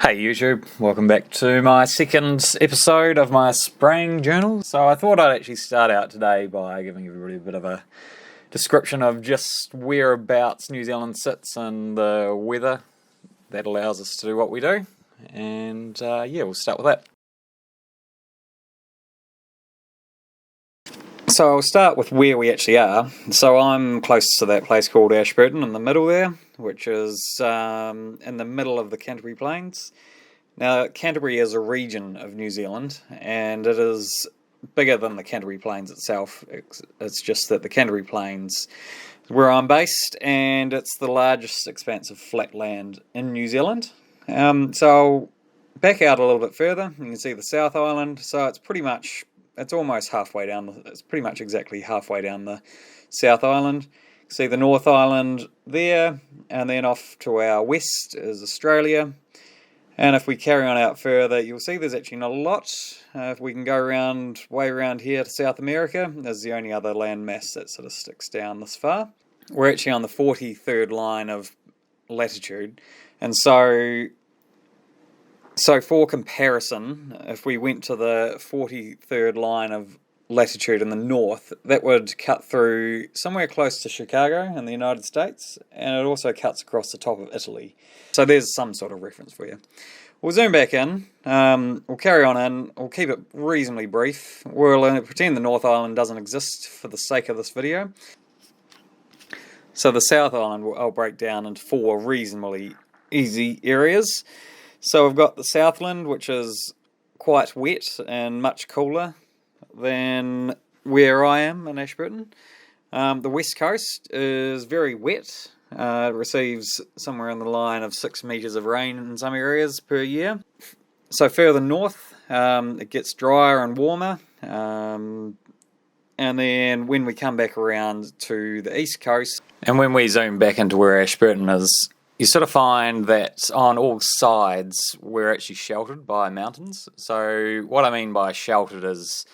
Hey YouTube, welcome back to my second episode of my spraying journal. So I thought I'd actually start out today by giving everybody a bit of a description of just whereabouts New Zealand sits and the weather that allows us to do what we do. And yeah, we'll start with that. So I'll start with where we actually are. So I'm close to that place called Ashburton in the middle there, which is in the middle of the Canterbury Plains. Now, Canterbury is a region of New Zealand, and it is bigger than the Canterbury Plains itself. It's just that the Canterbury Plains is where I'm based, and it's the largest expanse of flat land in New Zealand. So I'll back out a little bit further. You can see the South Island, so it's almost halfway down, it's pretty much exactly halfway down the South Island. You can see the North Island there, and then off to our west is Australia. And if we carry on out further, you'll see there's actually not a lot. If we can go way around here to South America, there's the only other land mass that sort of sticks down this far. We're actually on the 43rd line of latitude, and so for comparison, if we went to the 43rd line of latitude in the north, that would cut through somewhere close to Chicago in the United States, and it also cuts across the top of Italy. So there's some sort of reference for you. We'll zoom back in, we'll carry on in, we'll keep it reasonably brief. We'll pretend the North Island doesn't exist for the sake of this video. So the South Island I'll break down into 4 reasonably easy areas. So we've got the Southland, which is quite wet and much cooler than where I am in Ashburton. The West Coast is very wet. It receives somewhere in the line of 6 metres of rain in some areas per year. So further north, it gets drier and warmer. And then when we come back around to the East Coast, and when we zoom back into where Ashburton is, you sort of find that on all sides we're actually sheltered by mountains. So what I mean by sheltered is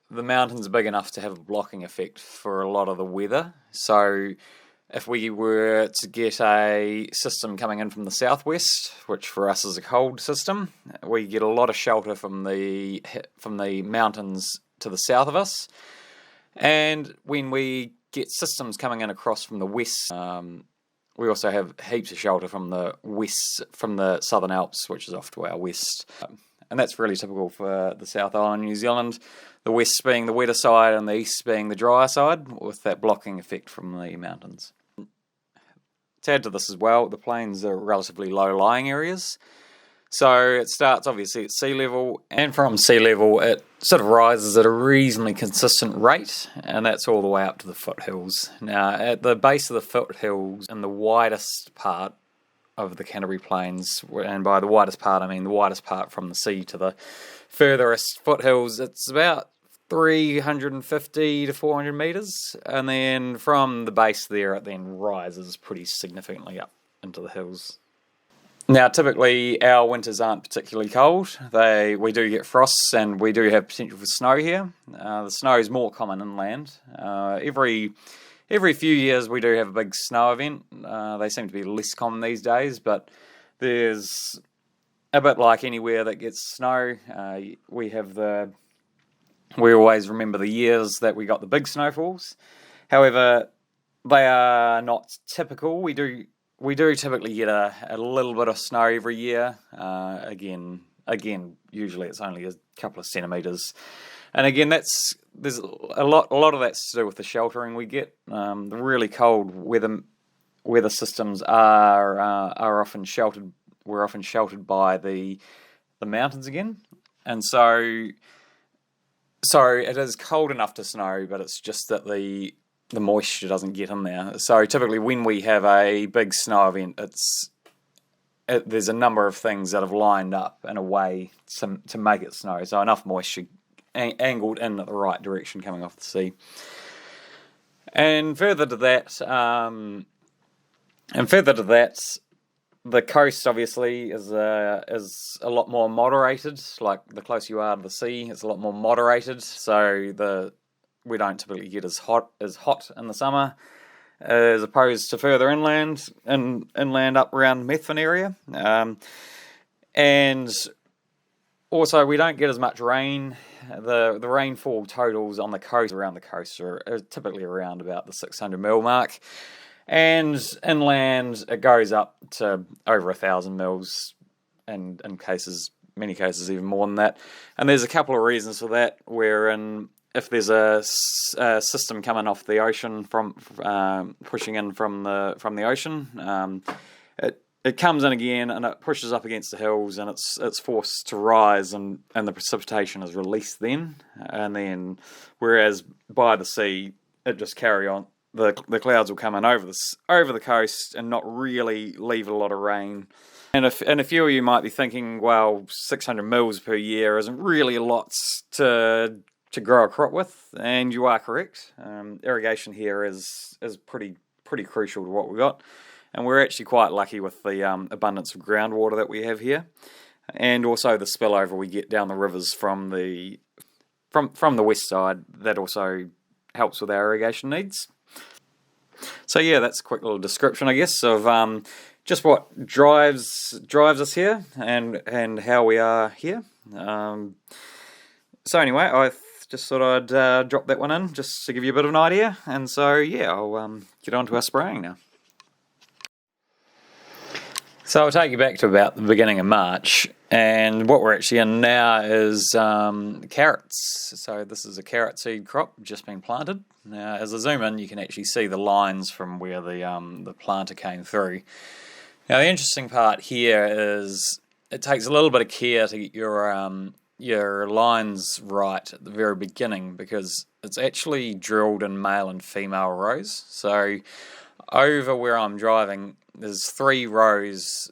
the mountains are big enough to have a blocking effect for a lot of the weather. So if we were to get a system coming in from the southwest, which for us is a cold system, we get a lot of shelter from the mountains to the south of us. And when we get systems coming in across from the west, we also have heaps of shelter from the west, from the Southern Alps, which is off to our west. And that's really typical for the South Island, New Zealand. The west being the wetter side and the east being the drier side, with that blocking effect from the mountains. To add to this as well, the plains are relatively low-lying areas. So it starts obviously at sea level, and from sea level it sort of rises at a reasonably consistent rate, and that's all the way up to the foothills. Now, at the base of the foothills, in the widest part of the Canterbury Plains, and by the widest part I mean the widest part from the sea to the furthest foothills, it's about 350 to 400 metres, and then from the base there it then rises pretty significantly up into the hills. Now, typically our winters aren't particularly cold. We do get frosts, and we do have potential for snow here. The snow is more common inland. Every few years we do have a big snow event. They seem to be less common these days, but there's a bit like anywhere that gets snow. We always remember the years that we got the big snowfalls. However, they are not typical. We do typically get a little bit of snow every year. Again, usually it's only a couple of centimetres. And again, there's a lot of that's to do with the sheltering we get. The really cold weather systems are often sheltered. We're often sheltered by the mountains again, and so it is cold enough to snow, but it's just that the moisture doesn't get in there. So typically when we have a big snow event, there's a number of things that have lined up in a way to make it snow. So enough moisture angled in at the right direction coming off the sea. And further to that, the coast obviously is a lot more moderated. Like the closer you are to the sea, it's a lot more moderated. So we don't typically get as hot in the summer as opposed to further inland up around Methven area. And also, we don't get as much rain. The rainfall totals on the coast, around the coast, are typically around about the 600 mil mark. And inland, it goes up to over 1,000 mils, and in many cases even more than that. And there's a couple of reasons for that. Wherein, if there's a system coming off the ocean from pushing in from the ocean, it comes in again and it pushes up against the hills, and it's forced to rise, and the precipitation is released then. And then, whereas by the sea, it just carry on. The clouds will come in over the coast and not really leave a lot of rain. And a few of you might be thinking, well, 600 mils per year isn't really a lot to grow a crop with, and you are correct. Irrigation here is pretty crucial to what we got, and we're actually quite lucky with the abundance of groundwater that we have here, and also the spillover we get down the rivers from the west side. That also helps with our irrigation needs. So yeah, that's a quick little description, I guess, of just what drives us here and how we are here. So anyway, I just thought I'd drop that one in just to give you a bit of an idea. And so yeah, I'll get on to our spraying now. So I'll take you back to about the beginning of March, and what we're actually in now is carrots. So this is a carrot seed crop just been planted. Now, as I zoom in, you can actually see the lines from where the planter came through. Now, the interesting part here is it takes a little bit of care to get your lines right at the very beginning, because it's actually drilled in male and female rows. So over where I'm driving, there's 3 rows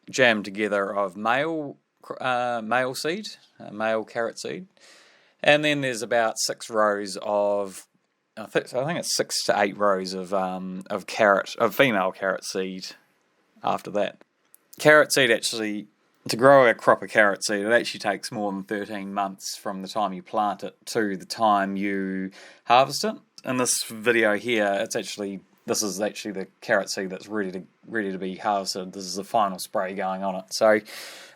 jammed together of male seed, male carrot seed, and then there's about 6 rows of, I think it's 6 to 8 rows of female carrot seed after that. Carrot seed, actually, to grow a crop of carrot seed, it actually takes more than 13 months from the time you plant it to the time you harvest it. In this video here, this is actually the carrot seed that's ready to be harvested. This is the final spray going on it. So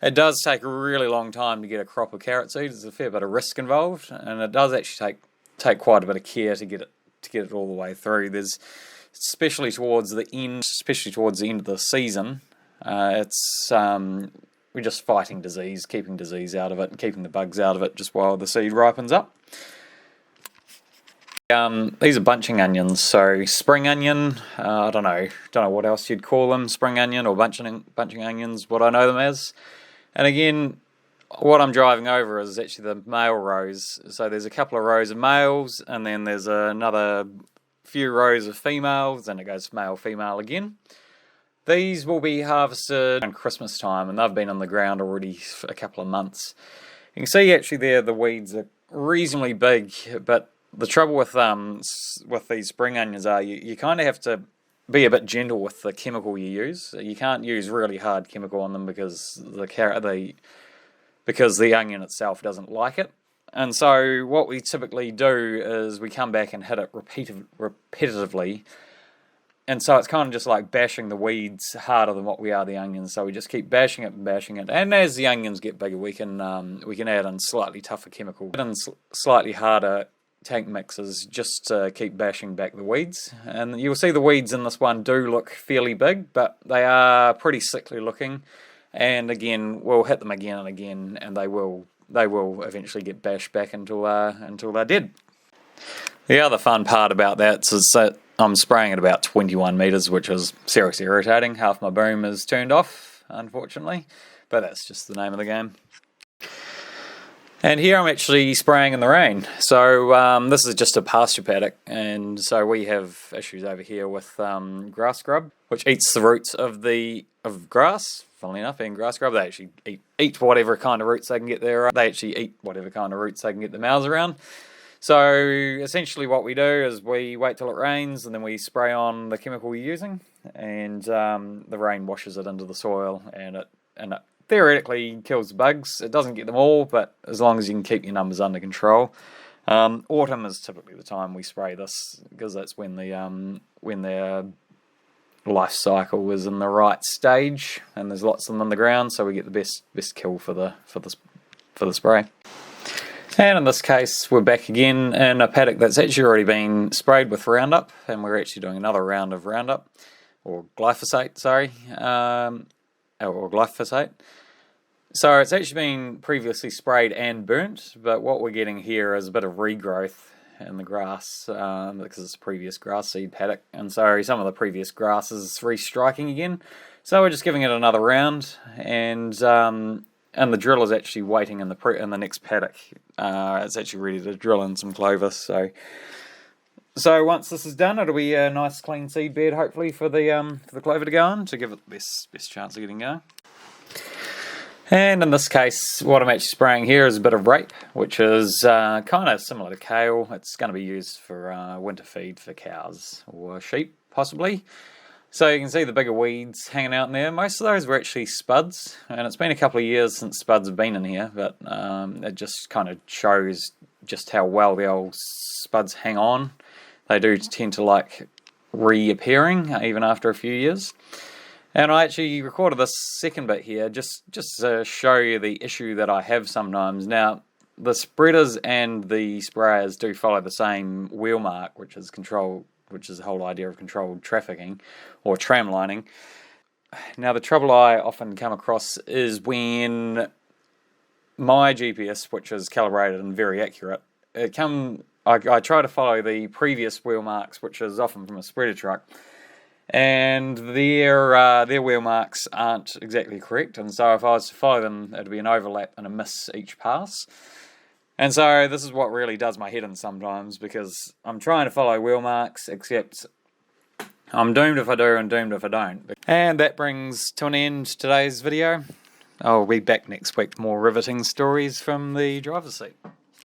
it does take a really long time to get a crop of carrot seed. There's a fair bit of risk involved, and it does actually take quite a bit of care to get it all the way through. There's especially towards the end of the season, we're just fighting disease, keeping disease out of it, and keeping the bugs out of it just while the seed ripens up. These are bunching onions, so spring onion, I don't know what else you'd call them, spring onion or bunching onions, what I know them as. And again, what I'm driving over is actually the male rows. So there's a couple of rows of males, and then there's another few rows of females, and it goes male, female again. These will be harvested around Christmas time, and they've been on the ground already for a couple of months. You can see actually there the weeds are reasonably big, but the trouble with these spring onions are you kind of have to be a bit gentle with the chemical you use. You can't use really hard chemical on them because the onion itself doesn't like it. And so what we typically do is we come back and hit it repetitively. And so it's kind of just like bashing the weeds harder than what we are the onions. So we just keep bashing it and bashing it. And as the onions get bigger, we can add in slightly tougher chemical, add in slightly harder tank mixes just to keep bashing back the weeds. And you'll see the weeds in this one do look fairly big, but they are pretty sickly looking. And again, we'll hit them again and again, and they will eventually get bashed back until they're dead. The other fun part about that is that I'm spraying at about 21 metres, which is seriously irritating. Half my boom is turned off, unfortunately, but that's just the name of the game. And here I'm actually spraying in the rain. So this is just a pasture paddock, and so we have issues over here with grass grub, which eats the roots of grass. Funnily enough, being grass grub, they actually eat whatever kind of roots they can get their mouths around. So essentially what we do is we wait till it rains, and then we spray on the chemical we're using, and the rain washes it into the soil, and it theoretically kills the bugs. It doesn't get them all, but as long as you can keep your numbers under control. Autumn is typically the time we spray this, because that's when they're life cycle is in the right stage, and there's lots of them on the ground, so we get the best kill for the spray. And in this case, we're back again in a paddock that's actually already been sprayed with Roundup, and we're actually doing another round of Roundup, or glyphosate, sorry, or glyphosate. So it's actually been previously sprayed and burnt, but what we're getting here is a bit of regrowth in the grass, because it's a previous grass seed paddock, and so some of the previous grass is restriking again. So we're just giving it another round, and the drill is actually waiting in the next paddock. It's actually ready to drill in some clover. So once this is done, it'll be a nice clean seed bed, hopefully, for the clover to go on, to give it the best chance of getting going. And in this case, what I'm actually spraying here is a bit of rape, which is kind of similar to kale. It's going to be used for winter feed for cows or sheep, possibly. So you can see the bigger weeds hanging out in there. Most of those were actually spuds, and it's been a couple of years since spuds have been in here, but it just kind of shows just how well the old spuds hang on. They do tend to like reappearing even after a few years. And I actually recorded this second bit here just to show you the issue that I have sometimes. Now, the spreaders and the sprayers do follow the same wheel mark, which is the whole idea of controlled trafficking or tramlining. Now, the trouble I often come across is when my GPS, which is calibrated and very accurate, I try to follow the previous wheel marks, which is often from a spreader truck, and their wheel marks aren't exactly correct, and so if I was to follow them, it'd be an overlap and a miss each pass. And so this is what really does my head in sometimes, because I'm trying to follow wheel marks, except I'm doomed if I do and doomed if I don't. And that brings to an end today's video. I'll be back next week for more riveting stories from the driver's seat.